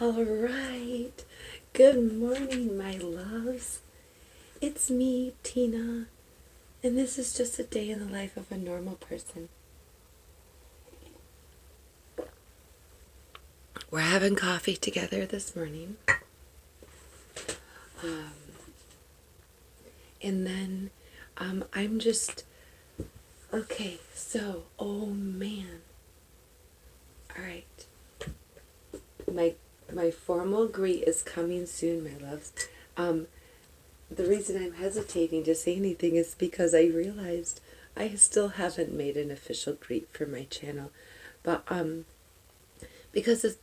All right. Good morning, my loves. It's me, Tina, and this is just a day in the life of a normal person. We're having coffee together this morning. And then I'm just, okay, so, oh man. All right. My formal greet is coming soon, my loves. The reason I'm hesitating to say anything is because I realized I still haven't made an official greet for my channel. But because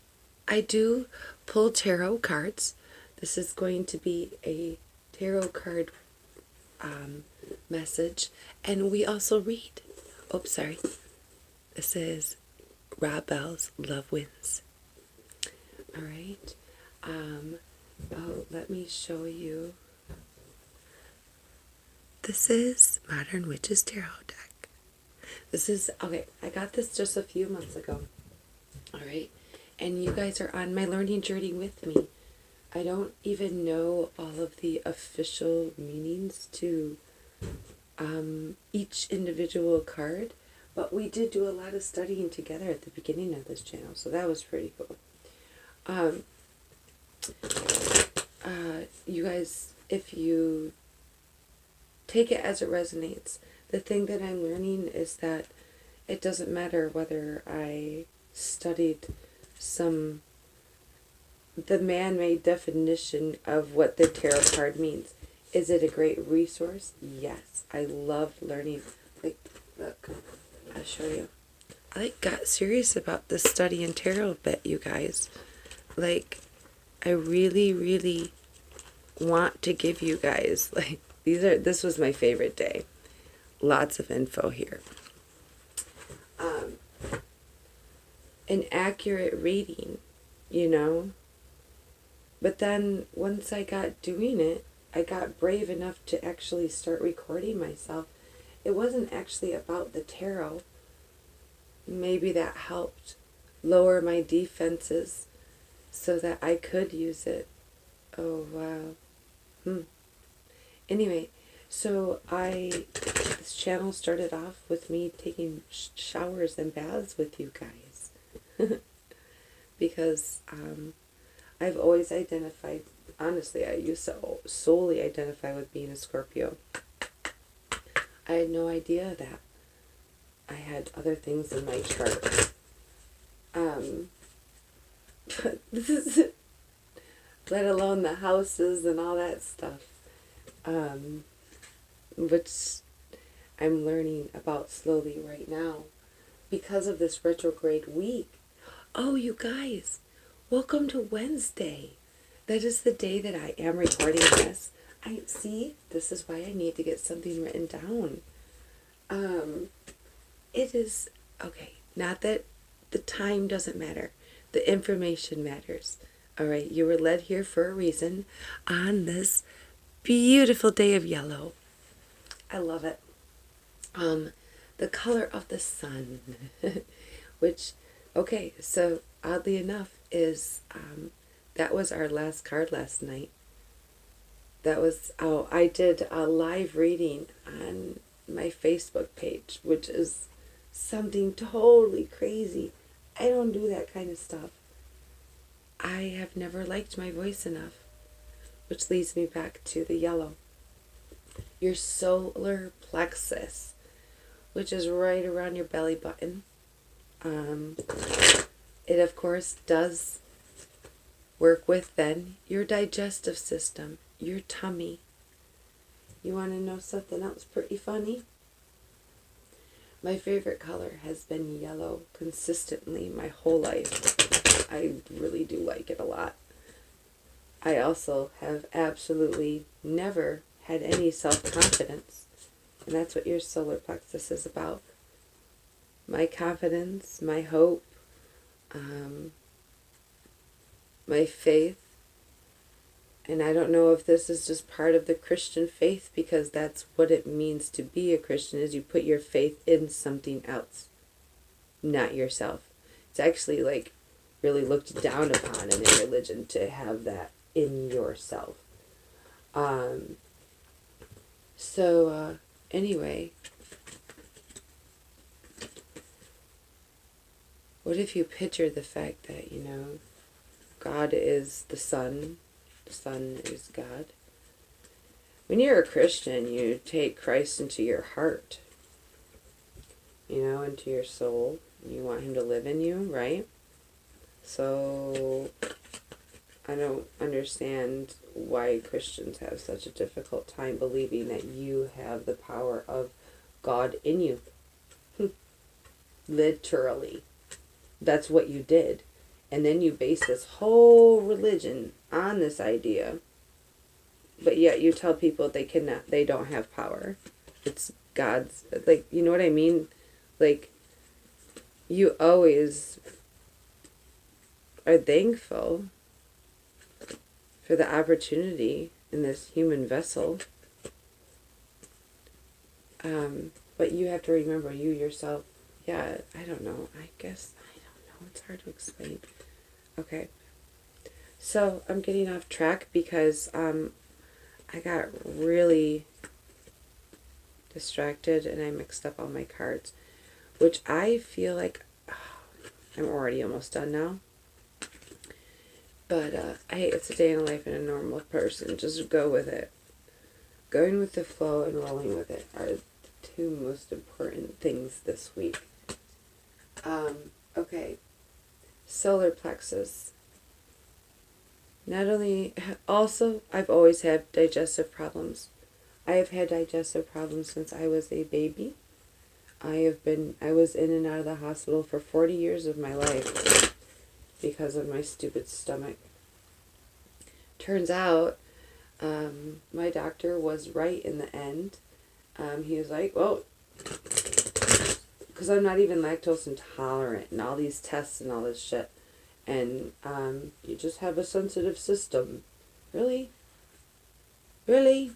I do pull tarot cards, this is going to be a tarot card message, and we also read. Oh, sorry. This is Rob Bell's Love Wins. All right. Let me show you. This is Modern Witches Tarot deck. This is, okay, I got this just a few months ago. All right. And you guys are on my learning journey with me. I don't even know all of the official meanings to each individual card, but we did do a lot of studying together at the beginning of this channel, so that was pretty cool. You guys, if you take it as it resonates, the thing that I'm learning is that it doesn't matter whether I studied the man-made definition of what the tarot card means. Is it a great resource? Yes. I love learning. Like, look, I'll show you. I got serious about this study in tarot bit, you guys. Like, I really, really want to give you guys, like, this was my favorite day. Lots of info here. An accurate reading, you know. But then once I got doing it, I got brave enough to actually start recording myself. It wasn't actually about the tarot. Maybe that helped lower my defenses so that I could use it. Oh, wow. Anyway, so this channel started off with me taking showers and baths with you guys. Because I've always identified, honestly, I used to solely identify with being a Scorpio. I had no idea that I had other things in my chart. But this is, let alone the houses and all that stuff. Which I'm learning about slowly right now because of this retrograde week. Oh, you guys, welcome to Wednesday. That is the day that I am recording this. This is why I need to get something written down. It is, okay, not that the time doesn't matter. The information matters. All right, you were led here for a reason on this beautiful day of yellow. I love it. The color of the sun, which, okay, so oddly enough is, that was our last card last night. That was, I did a live reading on my Facebook page, which is something totally crazy. I don't do that kind of stuff. I have never liked my voice enough, which leads me back to the yellow. Your solar plexus, which is right around your belly button. It, of course, does work with then your digestive system, your tummy. You want to know something else pretty funny? My favorite color has been yellow consistently my whole life. I really do like it a lot. I also have absolutely never had any self-confidence. And that's what your solar plexus is about. My confidence, my hope, my faith. And I don't know if this is just part of the Christian faith, because that's what it means to be a Christian, is you put your faith in something else, not yourself. It's actually like really looked down upon in a religion to have that in yourself. Anyway, what if you picture the fact that, God is the Son is God. When you're a Christian, you take Christ into your heart, into your soul. You want him to live in you, right? So I don't understand why Christians have such a difficult time believing that you have the power of God in you. Literally. That's what you did. And then you base this whole religion on this idea. But yet you tell people they don't have power. It's God's, you know what I mean? You always are thankful for the opportunity in this human vessel. But you have to remember, you yourself, I don't know. It's hard to explain. Okay. So I'm getting off track because I got really distracted and I mixed up all my cards, which I feel like I'm already almost done now. But it's a day in the life of a normal person. Just go with it. Going with the flow and rolling with it are the two most important things this week. Okay. Solar plexus. I've always had digestive problems. I have had digestive problems since I was a baby. I was in and out of the hospital for 40 years of my life because of my stupid stomach. Turns out, my doctor was right in the end. He was like, well, because I'm not even lactose intolerant and all these tests and all this shit. And you just have a sensitive system. Really? Really?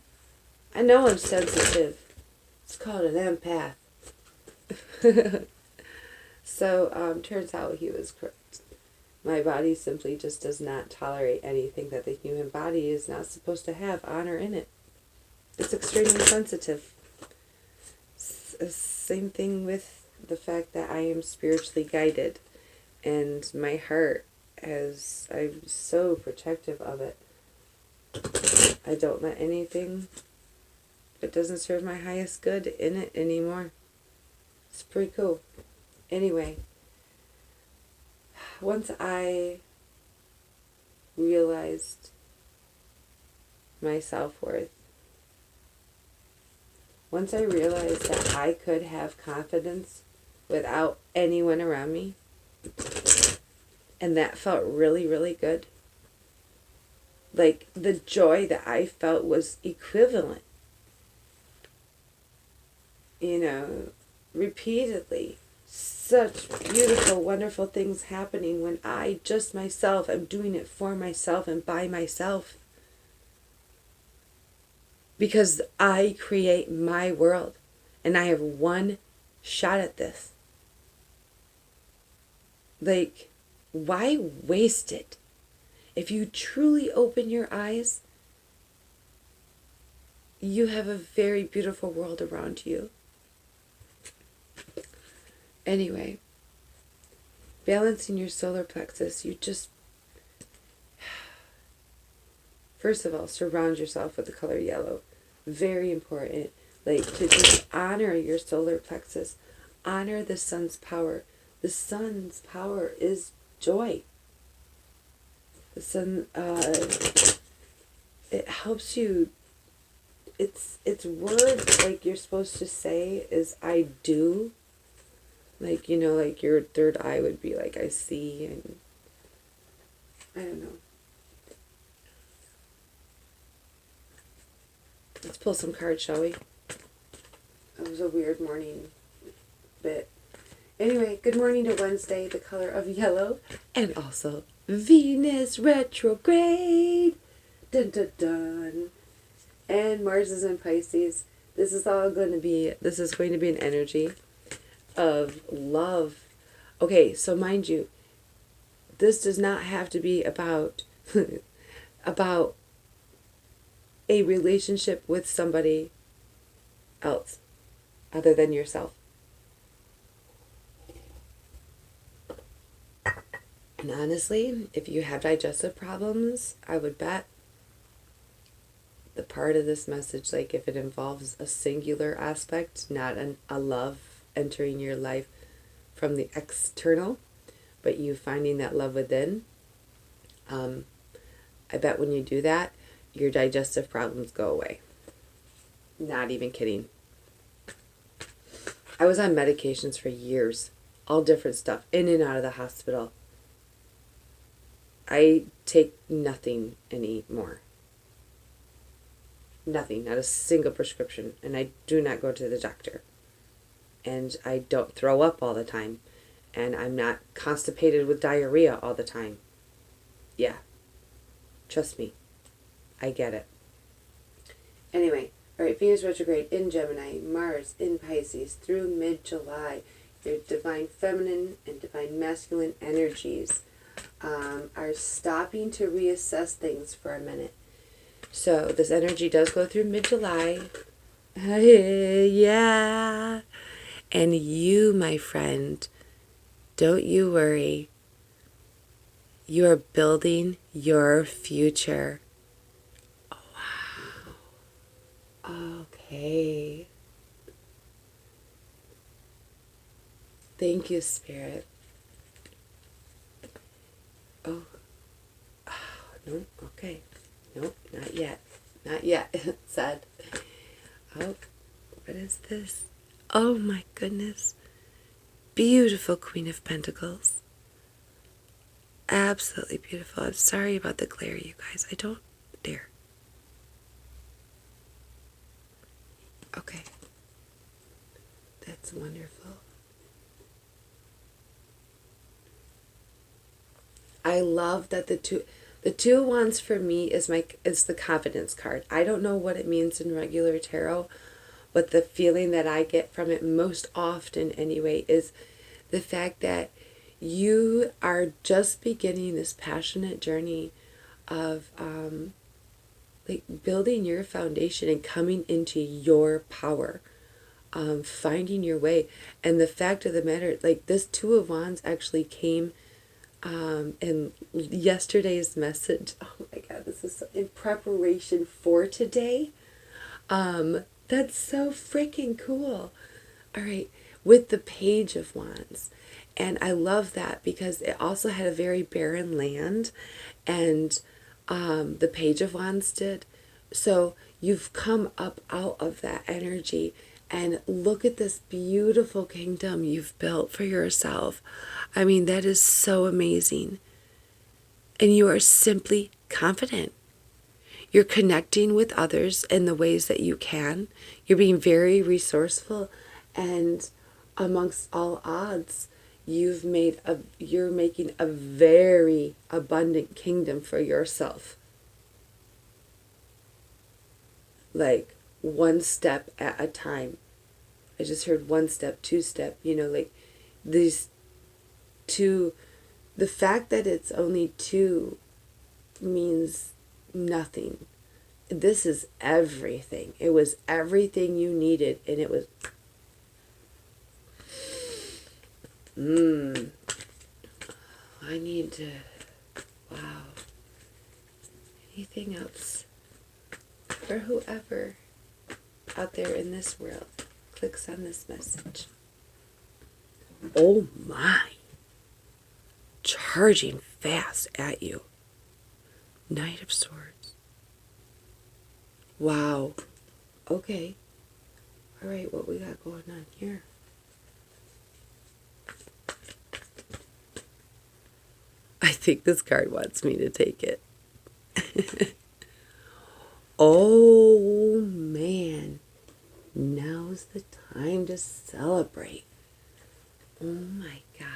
I know I'm sensitive. It's called an empath. So, turns out he was correct. My body simply just does not tolerate anything that the human body is not supposed to have on or in it. It's extremely sensitive. Same thing with the fact that I am spiritually guided. And my heart, I'm so protective of it. I don't let anything that doesn't serve my highest good in it anymore. It's pretty cool. Anyway, once I realized my self-worth, once I realized that I could have confidence without anyone around me, and that felt really, really good. The joy that I felt was equivalent. Repeatedly. Such beautiful, wonderful things happening when I just myself am doing it for myself and by myself. Because I create my world. And I have one shot at this. Why waste it? If you truly open your eyes, you have a very beautiful world around you. Anyway, balancing your solar plexus, first of all, surround yourself with the color yellow. Very important. To just honor your solar plexus. Honor the sun's power. The sun's power is joy. The sun, it helps you. Its words you're supposed to say is I do. Your third eye would be I see, and I don't know. Let's pull some cards, shall we? It was a weird morning bit. Anyway, good morning to Wednesday, the color of yellow, and also Venus retrograde. Dun dun dun. And Mars is in Pisces. This is going to be an energy of love. Okay, so mind you, this does not have to be about about a relationship with somebody else other than yourself. And honestly, if you have digestive problems, I would bet the part of this message, like if it involves a singular aspect, not a love entering your life from the external, but you finding that love within, I bet when you do that, your digestive problems go away. Not even kidding. I was on medications for years, all different stuff, in and out of the hospital. I take nothing anymore. Nothing, not a single prescription. And I do not go to the doctor. And I don't throw up all the time. And I'm not constipated with diarrhea all the time. Yeah. Trust me. I get it. Anyway, alright, Venus retrograde in Gemini, Mars in Pisces through mid-July. Your divine feminine and divine masculine energies are stopping to reassess things for a minute. So this energy does go through mid-July. Yeah. And you, my friend, don't you worry. You are building your future. Oh, wow. Okay. Thank you, Spirit. Oh. No, okay. Nope, not yet. Not yet, said. Oh, what is this? Oh my goodness. Beautiful Queen of Pentacles. Absolutely beautiful. I'm sorry about the glare, you guys. I don't dare. Okay. That's wonderful. I love that the two of wands for me is the confidence card. I don't know what it means in regular tarot, but the feeling that I get from it most often anyway is the fact that you are just beginning this passionate journey of like building your foundation and coming into your power, finding your way. And the fact of the matter, like this Two of Wands actually came in yesterday's message. Oh my God, this is in preparation for today. That's so freaking cool. All right, with the Page of Wands. And I love that because it also had a very barren land, and the Page of Wands did. So you've come up out of that energy, and look at this beautiful kingdom you've built for yourself. I mean, that is so amazing. And you are simply confident. You're connecting with others in the ways that you can. You're being very resourceful, and amongst all odds, you're making a very abundant kingdom for yourself. Like one step at a time. I just heard one step, two step, like these two. The fact that it's only two means nothing. This is everything. It was everything you needed, and it was I need to, wow. Anything else for whoever out there in this world clicks on this message? Oh my. Charging fast at you. Knight of Swords. Wow. Okay. All right, what we got going on here? I think this card wants me to take it. Oh, man. Now's the time to celebrate. Oh, my gosh.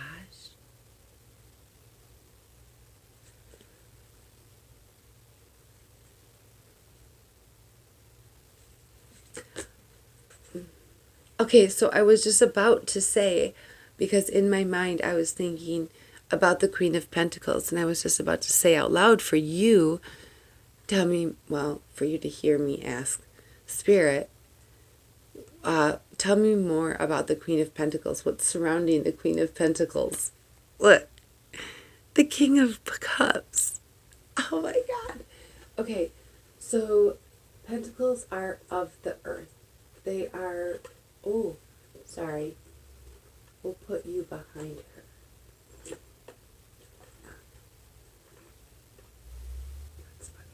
Okay, so I was just about to say, because in my mind I was thinking, about the Queen of Pentacles. And I was just about to say out loud for you, tell me, well, for you to hear me ask Spirit, tell me more about the Queen of Pentacles. What's surrounding the Queen of Pentacles? What? The King of Cups. Oh my God. Okay, so Pentacles are of the earth. They are, oh, sorry. We'll put you behind her. That's funny.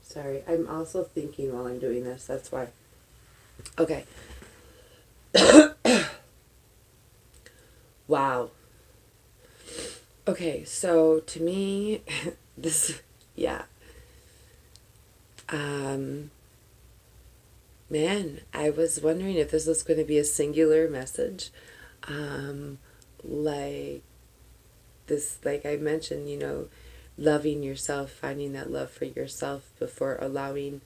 Sorry, I'm also thinking while I'm doing this. That's why. Okay. Wow. Okay, so to me, this, yeah. Man, I was wondering if this was going to be a singular message. Like this, like I mentioned, loving yourself, finding that love for yourself before allowing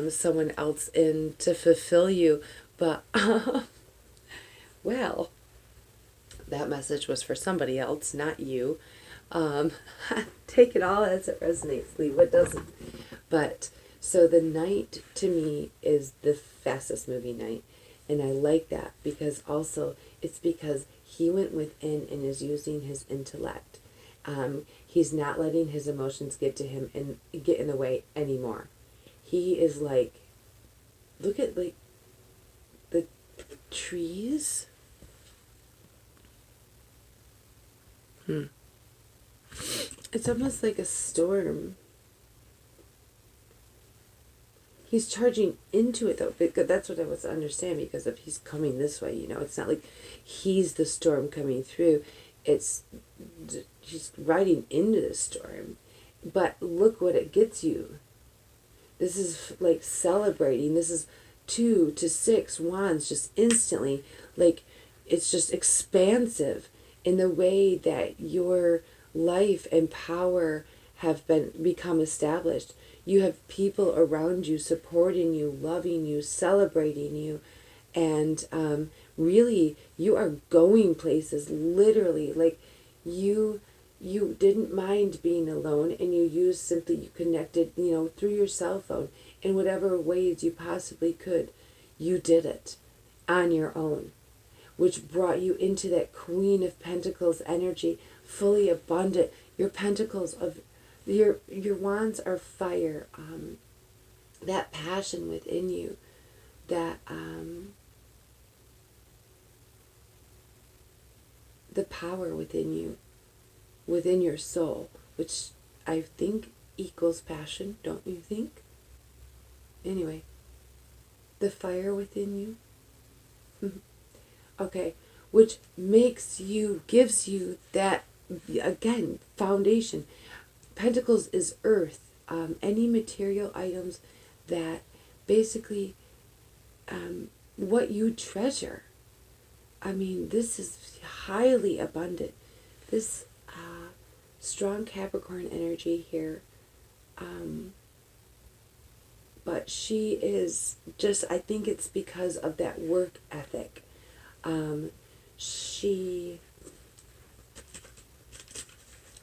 someone else in to fulfill you. But, well, that message was for somebody else, not you. Take it all as it resonates, leave what doesn't. But, so the Knight to me is the fastest moving Knight. And I like that because also it's because he went within and is using his intellect. He's not letting his emotions get to him and get in the way anymore. He is like, look at like the trees. It's almost like a storm. He's charging into it though, because that's what I was understanding, because if he's coming this way, it's not like he's the storm coming through. It's he's riding into the storm. But look what it gets you. This is like celebrating. This is 2 to 6 wands just instantly. Like it's just expansive in the way that your life and power have become established. You have people around you supporting you, loving you, celebrating you, and really you are going places, literally. Like you didn't mind being alone, and you connected, through your cell phone in whatever ways you possibly could. You did it on your own, which brought you into that Queen of Pentacles energy, fully abundant. Your pentacles of your wands are fire. That passion within you, that the power within you, within your soul, which I think equals passion, don't you think? Anyway, the fire within you. Okay, which gives you that, again, foundation. Pentacles is earth. Any material items that basically what you treasure. I mean, this is highly abundant. This strong Capricorn energy here. But she is just, I think it's because of that work ethic.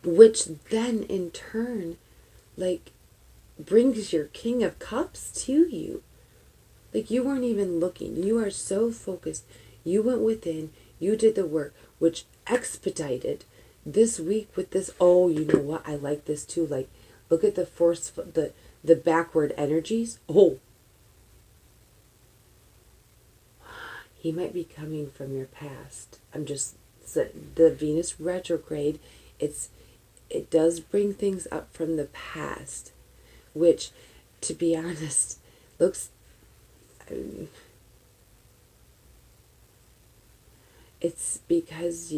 Which then in turn, like, brings your King of Cups to you. Like, you weren't even looking. You are so focused. You went within, you did the work, which expedited this week with this. Oh, you know what? I like this too. Like, look at the forceful, the backward energies. Oh, he might be coming from your past. The Venus retrograde, it does bring things up from the past, which, to be honest, looks, it's because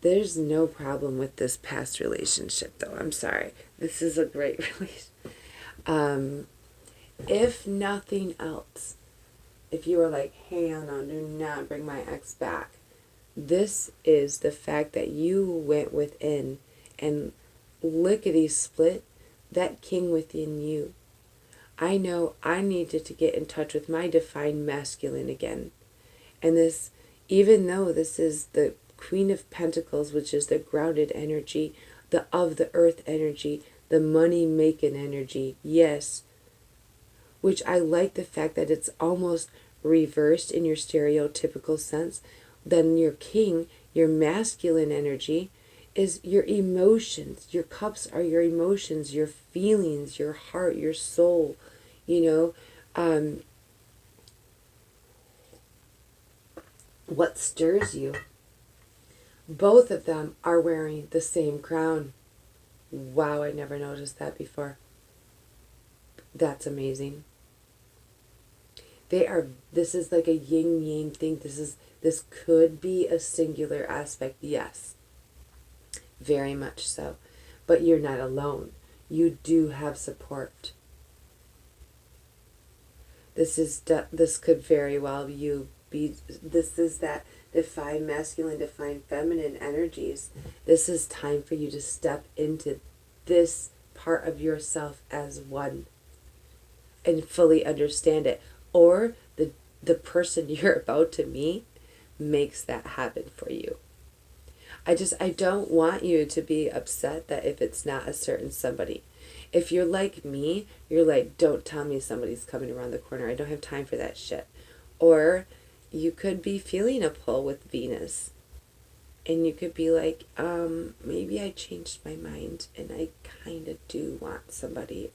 there's no problem with this past relationship, though. I'm sorry. This is a great relationship. If nothing else, if you were like, hey, no, do not bring my ex back, this is the fact that you went within and lickety split that king within you. I know I needed to get in touch with my divine masculine again. And this, even though this is the Queen of Pentacles, which is the grounded energy, the of the earth energy, the money making energy, yes, which I like the fact that it's almost reversed in your stereotypical sense. Then your king, your masculine energy, is your emotions. Your cups are your emotions, your feelings, your heart, your soul, you know, what stirs you. Both of them are wearing the same crown. Wow, I never noticed that before. That's amazing. This is like a yin yang thing. This could be a singular aspect, yes. Very much so. But you're not alone. You do have support. This could very well this is that divine masculine, divine feminine energies. This is time for you to step into this part of yourself as one and fully understand it. Or the person you're about to meet makes that happen for you. I don't want you to be upset that if it's not a certain somebody. If you're like me, you're like, don't tell me somebody's coming around the corner. I don't have time for that shit. Or you could be feeling a pull with Venus. And you could be like, maybe I changed my mind and I kind of do want somebody.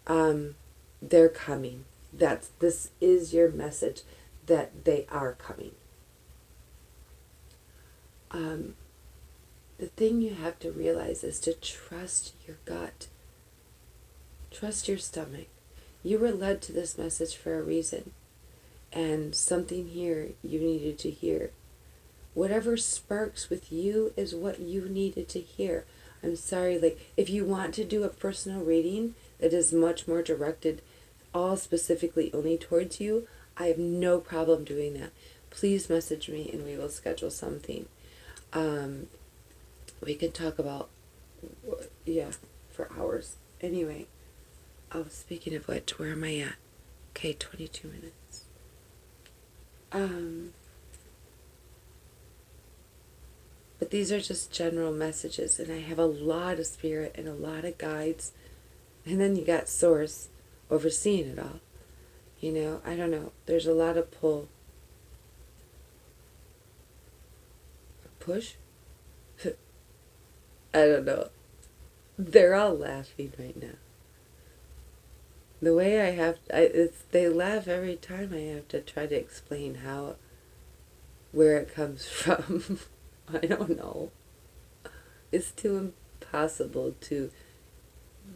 They're coming. This is your message that they are coming. The thing you have to realize is to trust your gut. Trust your stomach. You were led to this message for a reason. And something here you needed to hear. Whatever sparks with you is what you needed to hear. I'm sorry, if you want to do a personal reading that is much more directed, all specifically only towards you, I have no problem doing that. Please message me and we will schedule something. We can talk about, for hours. Anyway, speaking of which, where am I at? Okay, 22 minutes. But these are just general messages, and I have a lot of spirit and a lot of guides. And then you got Source overseeing it all. I don't know. There's a lot of pull. Push? I don't know. They're all laughing right now. The way they laugh every time I have to try to explain where it comes from. I don't know. It's too impossible to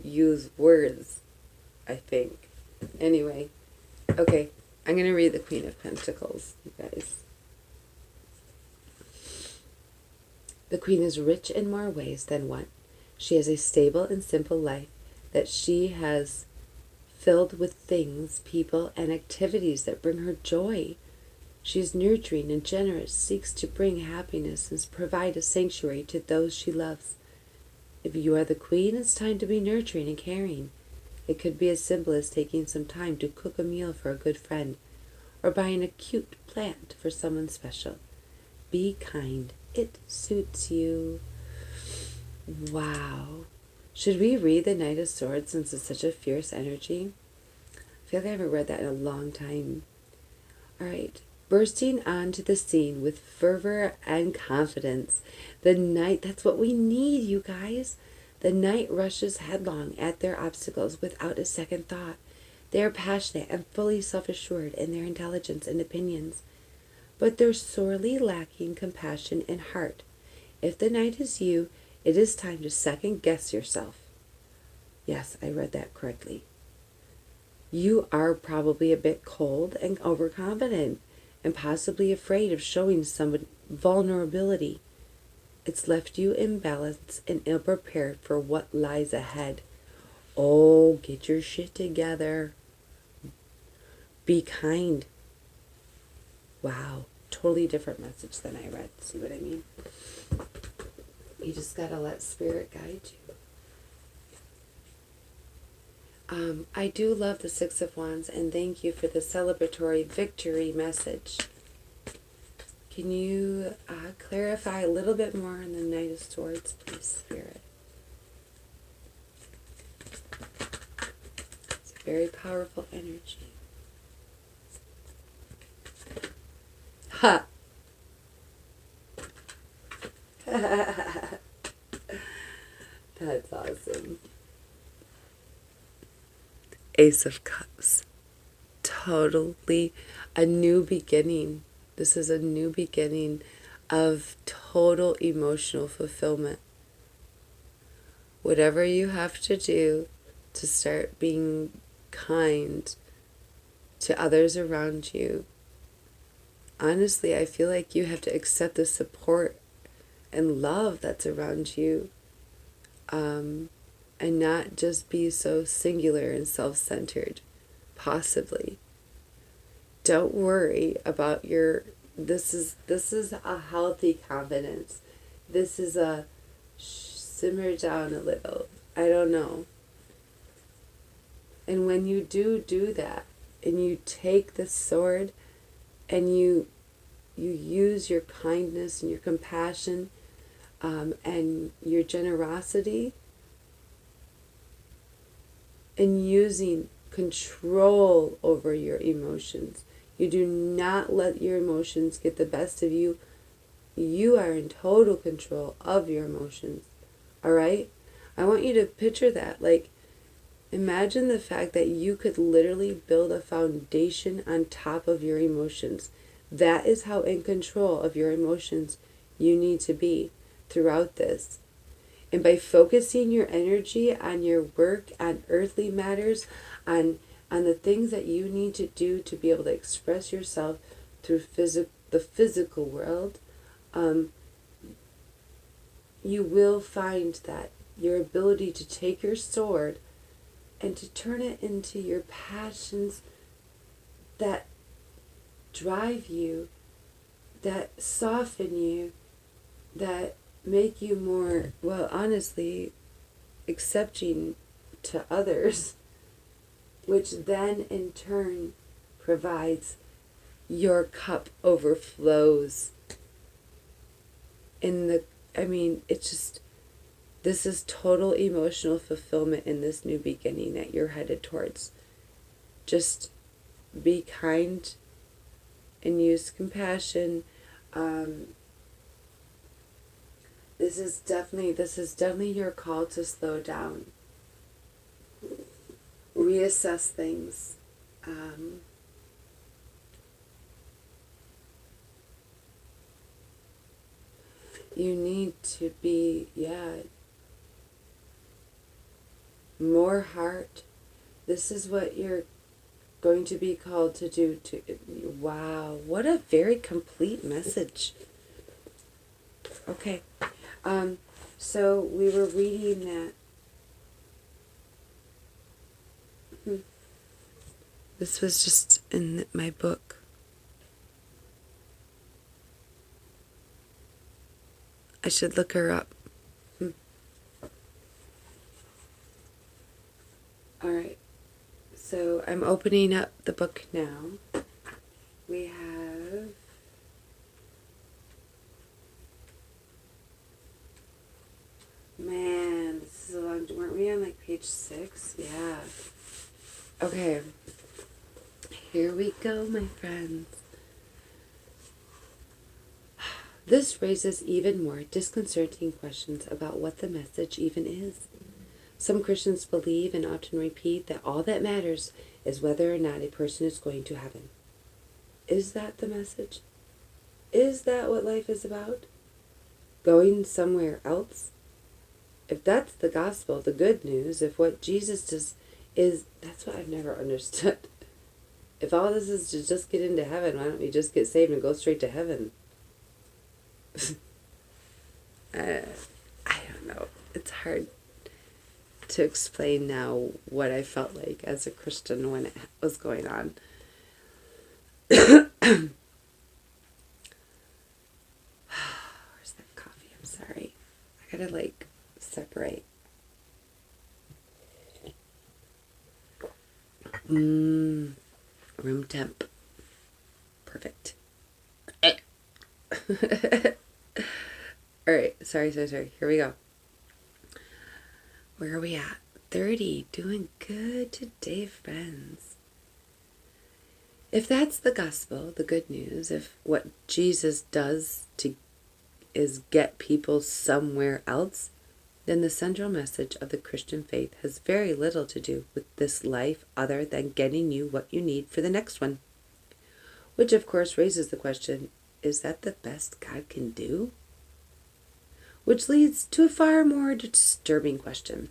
use words, I think. Anyway, okay, I'm going to read the Queen of Pentacles, you guys. The Queen is rich in more ways than one. She has a stable and simple life that she has filled with things, people, and activities that bring her joy. She is nurturing and generous, seeks to bring happiness and provide a sanctuary to those she loves. If you are the Queen, it's time to be nurturing and caring. It could be as simple as taking some time to cook a meal for a good friend, or buying a cute plant for someone special. Be kind. It suits you. Wow. Should we read the Knight of Swords since it's such a fierce energy? I feel like I haven't read that in a long time. All right. Bursting onto the scene with fervor and confidence. The Knight, that's what we need, you guys. The Knight rushes headlong at their obstacles without a second thought. They are passionate and fully self-assured in their intelligence and opinions, but they're sorely lacking compassion and heart. If the Knight is you, it is time to second-guess yourself. Yes, I read that correctly. You are probably a bit cold and overconfident, and possibly afraid of showing some vulnerability. It's left you imbalanced and ill-prepared for what lies ahead. Oh, get your shit together. Be kind. Wow, totally different message than I read. See what I mean? You just gotta let Spirit guide you. I do love the Six of Wands, and thank you for the celebratory victory message. Can you clarify a little bit more on the Knight of Swords, please, Spirit? It's a very powerful energy. Ha! That's awesome. Ace of Cups. Totally a new beginning. This is a new beginning of total emotional fulfillment. Whatever you have to do to start being kind to others around you, honestly, I feel like you have to accept the support and love that's around you, and not just be so singular and self-centered, possibly. Don't worry about your, this is a healthy confidence. This is a simmer down a little. I don't know. And when you do that, and you take the sword, and you use your kindness and your compassion, and your generosity, and using control over your emotions. You do not let your emotions get the best of you. You are in total control of your emotions. All right? I want you to picture that. Like, imagine the fact that you could literally build a foundation on top of your emotions. That is how in control of your emotions you need to be throughout this. And by focusing your energy on your work, on earthly matters, on the things that you need to do to be able to express yourself through the physical world, you will find that your ability to take your sword and to turn it into your passions that drive you, that soften you, that make you more, well, honestly, accepting to others, which then in turn provides your cup overflows in the, it's just, this is total emotional fulfillment in this new beginning that you're headed towards. Just be kind and use compassion. This is definitely your call to slow down. Reassess things. You need to be, more heart. This is what you're going to be called to do. Wow, what a very complete message. Okay. So we were reading that. This was just in my book. I should look her up. Alright. So I'm opening up the book now. We have... Man, this is a long... Weren't we on like page 6? Yeah. Okay. Here we go, my friends. This raises even more disconcerting questions about what the message even is. Some Christians believe and often repeat that all that matters is whether or not a person is going to heaven. Is that the message? Is that what life is about? Going somewhere else? If that's the gospel, the good news, if what Jesus does is, that's what I've never understood. If all this is to just get into heaven, why don't we just get saved and go straight to heaven? I don't know. It's hard to explain now what I felt like as a Christian when it was going on. Where's that coffee? I'm sorry. I gotta separate. Room temp. Perfect. Alright, sorry. Here we go. Where are we at? 30. Doing good today, friends. If that's the gospel, the good news, if what Jesus does is get people somewhere else, then the central message of the Christian faith has very little to do with this life other than getting you what you need for the next one. Which of course raises the question, is that the best God can do? Which leads to a far more disturbing question.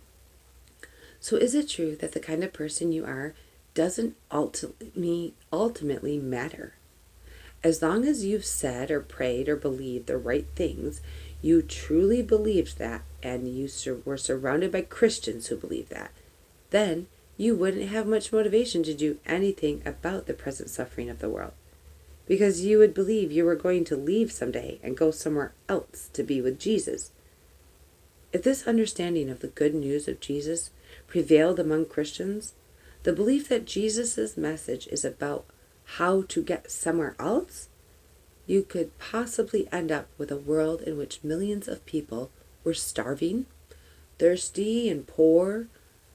So is it true that the kind of person you are doesn't ultimately matter? As long as you've said or prayed or believed the right things, you truly believed that, and you were surrounded by Christians who believed that, then you wouldn't have much motivation to do anything about the present suffering of the world. Because you would believe you were going to leave someday and go somewhere else to be with Jesus. If this understanding of the good news of Jesus prevailed among Christians, the belief that Jesus' message is about how to get somewhere else, you could possibly end up with a world in which millions of people were starving, thirsty and poor,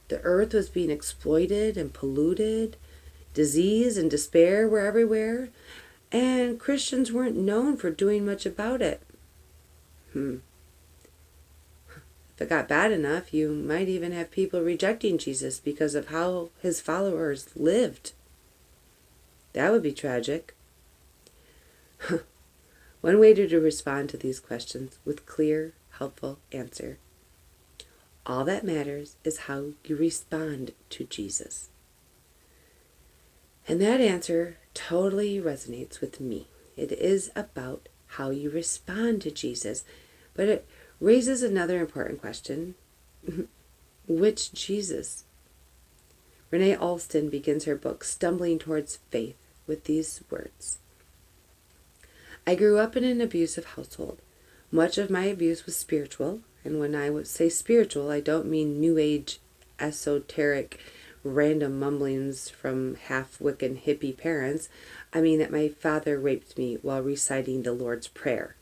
the earth was being exploited and polluted, disease and despair were everywhere, and Christians weren't known for doing much about it. If it got bad enough, you might even have people rejecting Jesus because of how his followers lived. That would be tragic. One way to respond to these questions with clear, helpful answer. All that matters is how you respond to Jesus. And that answer totally resonates with me. It is about how you respond to Jesus, but it raises another important question. Which Jesus? Renee Alston begins her book, Stumbling Towards Faith, with these words. I grew up in an abusive household. Much of my abuse was spiritual, and when I would say spiritual, I don't mean New Age, esoteric, random mumblings from half-Wiccan hippie parents. I mean that my father raped me while reciting the Lord's Prayer.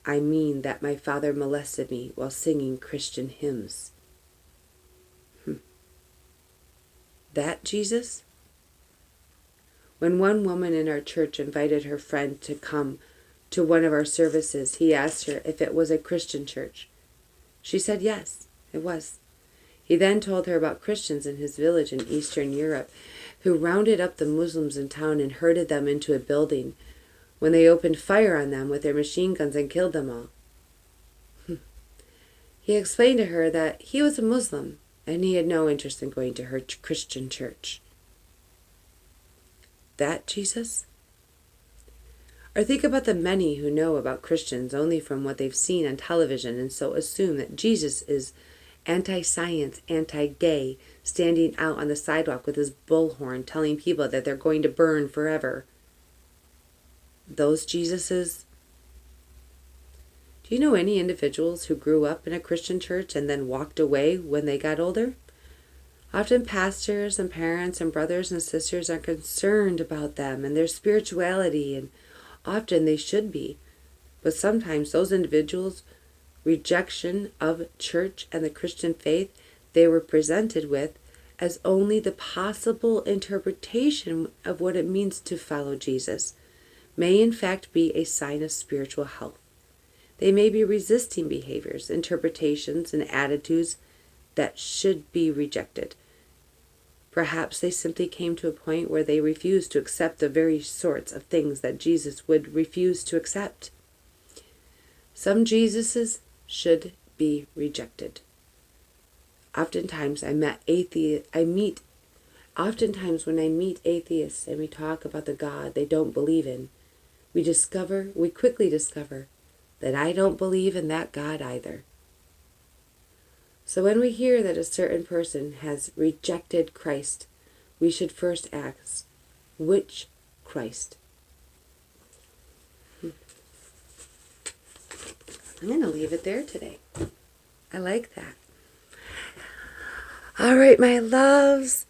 I mean that my father molested me while singing Christian hymns. That Jesus? When one woman in our church invited her friend to come to one of our services, he asked her if it was a Christian church. She said yes, it was. He then told her about Christians in his village in Eastern Europe who rounded up the Muslims in town and herded them into a building when they opened fire on them with their machine guns and killed them all. He explained to her that he was a Muslim and he had no interest in going to her Christian church. That Jesus? Or think about the many who know about Christians only from what they've seen on television and so assume that Jesus is anti-science, anti-gay, standing out on the sidewalk with his bullhorn telling people that they're going to burn forever. Those Jesuses? Do you know any individuals who grew up in a Christian church and then walked away when they got older? Often pastors and parents and brothers and sisters are concerned about them and their spirituality, and often they should be. But sometimes those individuals' rejection of church and the Christian faith they were presented with as only the possible interpretation of what it means to follow Jesus may in fact be a sign of spiritual health. They may be resisting behaviors, interpretations, and attitudes that should be rejected. Perhaps they simply came to a point where they refused to accept the very sorts of things that Jesus would refuse to accept. Some Jesuses should be rejected. Oftentimes when I meet atheists and we talk about the God they don't believe in, we quickly discover that I don't believe in that God either. So when we hear that a certain person has rejected Christ, we should first ask, which Christ? I'm going to leave it there today. I like that. All right, my loves.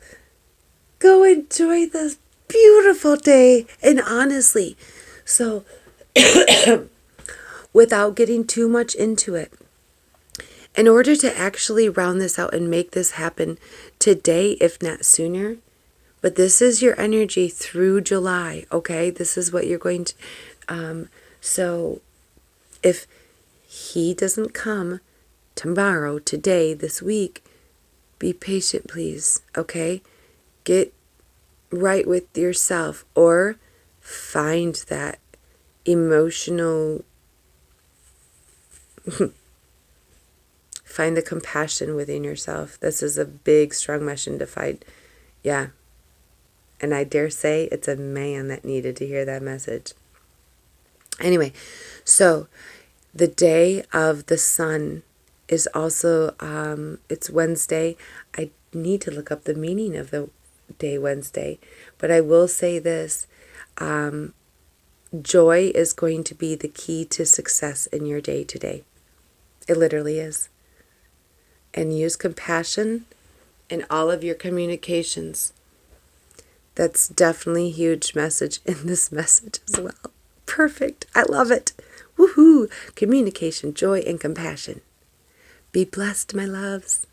Go enjoy this beautiful day. And honestly, so without getting too much into it, in order to actually round this out and make this happen today, if not sooner, but this is your energy through July, okay? This is what you're going to... So if he doesn't come tomorrow, today, this week, be patient, please, okay? Get right with yourself, or find that emotional... Find the compassion within yourself. This is a big, strong mission to fight. Yeah. And I dare say it's a man that needed to hear that message. Anyway, so the day of the sun is also, it's Wednesday. I need to look up the meaning of the day Wednesday. But I will say this. Joy is going to be the key to success in your day today. It literally is. And use compassion in all of your communications. That's definitely a huge message in this message as well. Perfect. I love it. Woohoo. Communication, joy, and compassion. Be blessed, my loves.